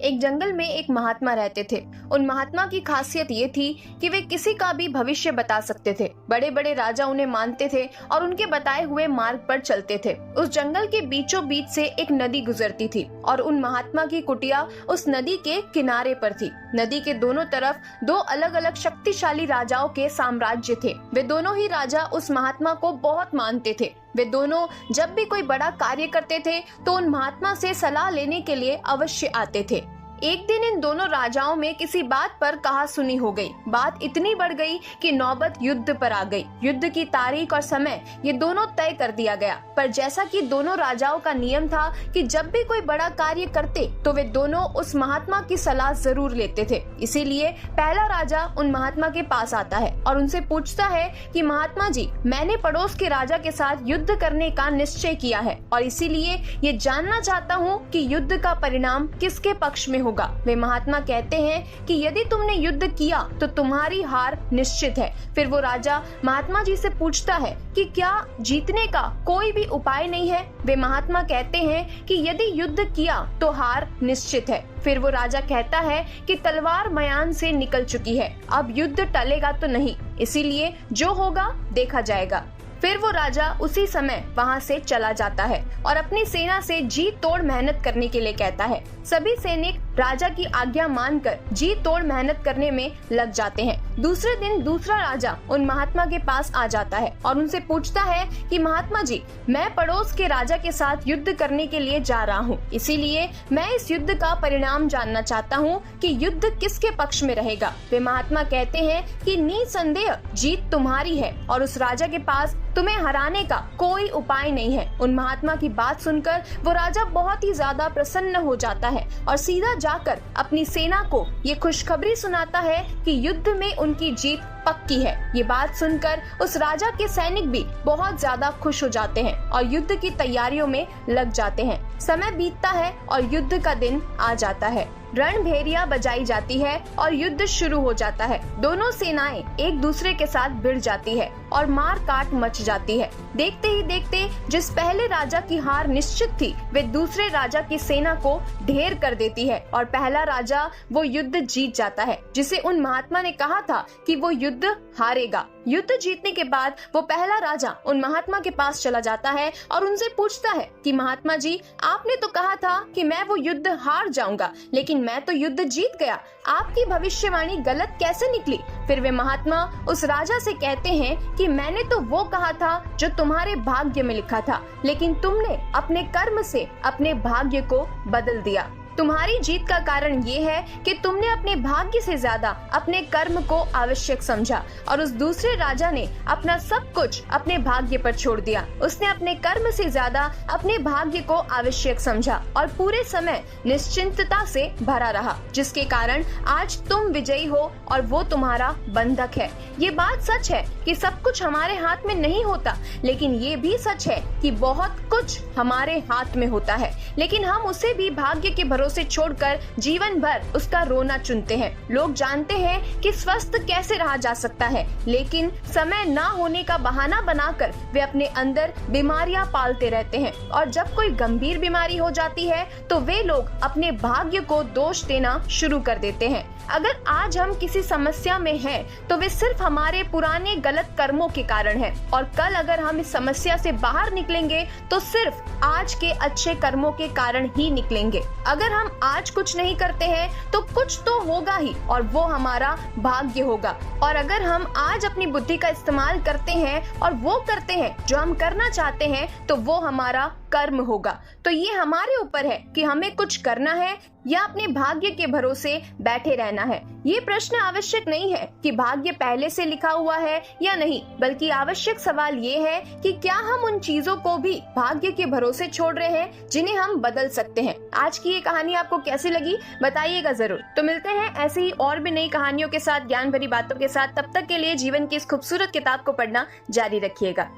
एक जंगल में एक महात्मा रहते थे। उन महात्मा की खासियत ये थी कि वे किसी का भी भविष्य बता सकते थे। बड़े बड़े राजा उन्हें मानते थे और उनके बताए हुए मार्ग पर चलते थे। उस जंगल के बीचों बीच से एक नदी गुजरती थी और उन महात्मा की कुटिया उस नदी के किनारे पर थी। नदी के दोनों तरफ दो अलग अलग शक्तिशाली राजाओं के साम्राज्य थे। वे दोनों ही राजा उस महात्मा को बहुत मानते थे। वे दोनों जब भी कोई बड़ा कार्य करते थे तो उन महात्मा से सलाह लेने के लिए अवश्य आते थे। एक दिन इन दोनों राजाओं में किसी बात पर कहासुनी हो गई। बात इतनी बढ़ गई कि नौबत युद्ध पर आ गई। युद्ध की तारीख और समय ये दोनों तय कर दिया गया। पर जैसा कि दोनों राजाओं का नियम था कि जब भी कोई बड़ा कार्य करते तो वे दोनों उस महात्मा की सलाह जरूर लेते थे। इसीलिए पहला राजा उन महात्मा के पास आता है और उनसे पूछता है कि महात्मा जी, मैंने पड़ोस के राजा के साथ युद्ध करने का निश्चय किया है और इसीलिए ये जानना चाहता हूँ कि युद्ध का परिणाम किसके पक्ष में होगा। वे महात्मा कहते हैं कि यदि तुमने युद्ध किया तो तुम्हारी हार निश्चित है। फिर वो राजा महात्मा जी से पूछता है कि क्या जीतने का कोई भी उपाय नहीं है। वे महात्मा कहते हैं कि यदि युद्ध किया तो हार निश्चित है। फिर वो राजा कहता है कि तलवार मयान से निकल चुकी है, अब युद्ध टलेगा तो नहीं, इसीलिए जो होगा देखा जाएगा। फिर वो राजा उसी समय वहाँ से चला जाता है और अपनी सेना से जी तोड़ मेहनत करने के लिए कहता है। सभी सैनिक राजा की आज्ञा मानकर जी तोड़ मेहनत करने में लग जाते हैं। दूसरे दिन दूसरा राजा उन महात्मा के पास आ जाता है और उनसे पूछता है कि महात्मा जी, मैं पड़ोस के राजा के साथ युद्ध करने के लिए जा रहा हूँ, इसीलिए मैं इस युद्ध का परिणाम जानना चाहता हूँ कि युद्ध किसके पक्ष में रहेगा। वे महात्मा कहते हैं कि निसंदेह जीत तुम्हारी है और उस राजा के पास तुम्हें हराने का कोई उपाय नहीं है। उन महात्मा की बात सुनकर वो राजा बहुत ही ज्यादा प्रसन्न हो जाता है और सीधा जाकर अपनी सेना को ये खुशखबरी सुनाता है कि युद्ध में उनकी जीत पक्की है। ये बात सुनकर उस राजा के सैनिक भी बहुत ज्यादा खुश हो जाते हैं और युद्ध की तैयारियों में लग जाते हैं। समय बीतता है और युद्ध का दिन आ जाता है। रणभेरिया बजाई जाती है और युद्ध शुरू हो जाता है। दोनों सेनाएं एक दूसरे के साथ भिड़ जाती है और मार काट मच जाती है। देखते ही देखते जिस पहले राजा की हार निश्चित थी, वे दूसरे राजा की सेना को ढेर कर देती है और पहला राजा वो युद्ध जीत जाता है, जिसे उन महात्मा ने कहा था कि वो युद्ध हारेगा। युद्ध जीतने के बाद वो पहला राजा उन महात्मा के पास चला जाता है और उनसे पूछता है कि महात्मा जी, आपने तो कहा था कि मैं वो युद्ध हार जाऊंगा, लेकिन मैं तो युद्ध जीत गया। आपकी भविष्यवाणी गलत कैसे निकली? फिर वे महात्मा उस राजा से कहते हैं कि मैंने तो वो कहा था जो तुम्हारे भाग्य में लिखा था, लेकिन तुमने अपने कर्म से अपने भाग्य को बदल दिया। तुम्हारी जीत का कारण ये है कि तुमने अपने भाग्य से ज्यादा अपने कर्म को आवश्यक समझा और उस दूसरे राजा ने अपना सब कुछ अपने भाग्य पर छोड़ दिया। उसने अपने कर्म से ज्यादा अपने भाग्य को आवश्यक समझा और पूरे समय निश्चिंतता से भरा रहा, जिसके कारण आज तुम विजयी हो और वो तुम्हारा बंधक है। ये बात सच है कि सब कुछ हमारे हाथ में नहीं होता, लेकिन ये भी सच है कि बहुत कुछ हमारे हाथ में होता है, लेकिन हम उसे भी भाग्य के भरोसे छोड़कर जीवन भर उसका रोना चुनते हैं। लोग जानते हैं कि स्वस्थ कैसे रहा जा सकता है, लेकिन समय ना होने का बहाना बनाकर वे अपने अंदर बीमारियां पालते रहते हैं और जब कोई गंभीर बीमारी हो जाती है तो वे लोग अपने भाग्य को दोष देना शुरू कर देते हैं। अगर आज हम किसी समस्या में हैं, तो वे सिर्फ हमारे पुराने गलत कर्मों के कारण है और कल अगर हम इस समस्या से बाहर निकलेंगे तो सिर्फ आज के अच्छे कर्मों के कारण ही निकलेंगे। अगर हम आज कुछ नहीं करते हैं तो कुछ तो होगा ही और वो हमारा भाग्य होगा, और अगर हम आज अपनी बुद्धि का इस्तेमाल करते हैं और वो करते हैं जो हम करना चाहते हैं तो वो हमारा कर्म होगा। तो ये हमारे ऊपर है कि हमें कुछ करना है या अपने भाग्य के भरोसे बैठे रहना है। ये प्रश्न आवश्यक नहीं है कि भाग्य पहले से लिखा हुआ है या नहीं, बल्कि आवश्यक सवाल ये है कि क्या हम उन चीजों को भी भाग्य के भरोसे छोड़ रहे हैं जिन्हें हम बदल सकते हैं। आज की ये कहानी आपको कैसी लगी बताइएगा जरूर। तो मिलते हैं ऐसे ही और भी नई कहानियों के साथ, ज्ञान भरी बातों के साथ। तब तक के लिए जीवन की इस खूबसूरत किताब को पढ़ना जारी रखिएगा।